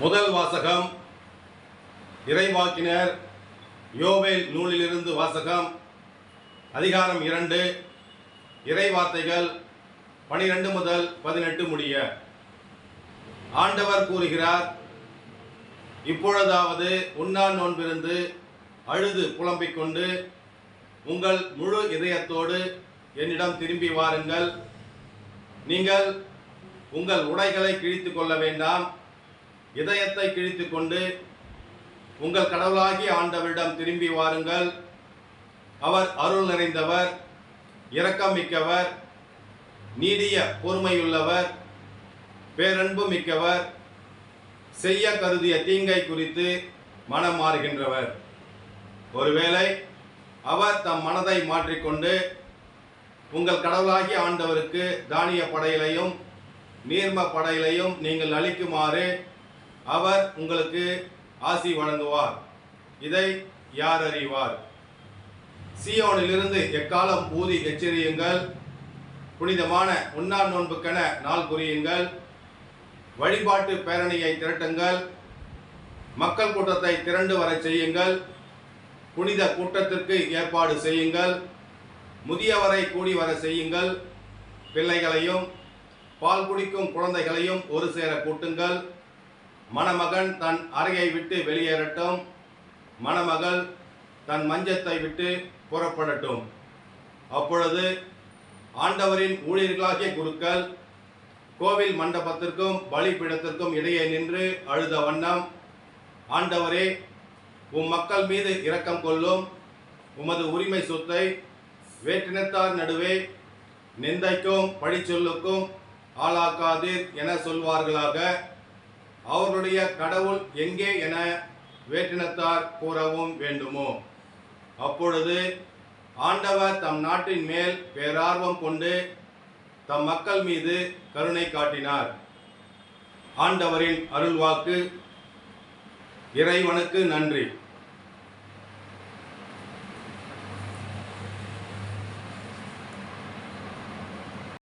முதல் வாசகம் இறைவாக்கினர் யோவேல் நூலிலிருந்து வாசகம். அதிகாரம் 2, இறைவார்த்தைகள் 12 முதல் 18 முடிய. ஆண்டவர் கூறுகிறார், இப்பொழுதாவது உண்ணா நோன்பிருந்து அழுது புலம்பிக் கொண்டு உங்கள் முழு இதயத்தோடு என்னிடம் திரும்பி வாருங்கள். நீங்கள் உங்கள் உடைகளை கிழித்து கொள்ள வேண்டாம், இதயத்தை கிழித்து கொண்டு உங்கள் கடவுளாகிய ஆண்டவரிடம் திரும்பி வாருங்கள். அவர் அருள் நிறைந்தவர், இரக்கம் மிக்கவர், நீடிய பொறுமையுள்ளவர், பேரன்பு மிக்கவர், செய்ய கருதிய தீங்கை குறித்து மனம் மாறுகின்றவர். ஒருவேளை அவர் தம் மனதை மாற்றிக்கொண்டு உங்கள் கடவுளாகிய ஆண்டவருக்கு தானிய படையிலையும் நீர்ம படையிலையும் நீங்கள் அளிக்குமாறு அவர் உங்களுக்கு ஆசி வழங்குவார். இதை யார் அறிவார்? சீயோனிலிருந்து எக்காலம் ஊதி எச்சரியுங்கள். புனிதமான உண்ணா நோன்புக்கென நாள் குறியுங்கள். வழிபாட்டு பேரணியை திரட்டுங்கள். மக்கள் கூட்டத்தை திரண்டு வர செய்யுங்கள். புனித கூட்டத்திற்கு ஏற்பாடு செய்யுங்கள். முதியவரை கூடி வர செய்யுங்கள். பிள்ளைகளையும் பால் குடிக்கும் குழந்தைகளையும் ஒரு சேர கூட்டுங்கள். மணமகன் தன் அறையை விட்டு வெளியேறட்டும், மணமகள் தன் மஞ்சத்தை விட்டு புறப்படட்டும். அப்பொழுது ஆண்டவரின் ஊழியர்களாகிய குருக்கள் கோவில் மண்டபத்திற்கும் பலிபீடத்திற்கும் இடையே நின்று அழுத வண்ணம், ஆண்டவரே, உம் மக்கள் மீது இரக்கம் கொள்ளும், உமது உரிமை சொத்தை வேற்றினத்தார் நடுவே நிந்தைக்கும் பழிச்சொல்லுக்கும் ஆளாக்காதீர் என சொல்வார்களாக. அவர்களுடைய கடவுள் எங்கே என வேற்றினத்தார் கூறவும் வேண்டுமோ? அப்பொழுது ஆண்டவர் தம் நாட்டின் மேல் பேரார்வம் கொண்டு தம் மக்கள் மீது கருணை காட்டினார். ஆண்டவரின் அருள்வாக்கு. இறைவனுக்கு நன்றி.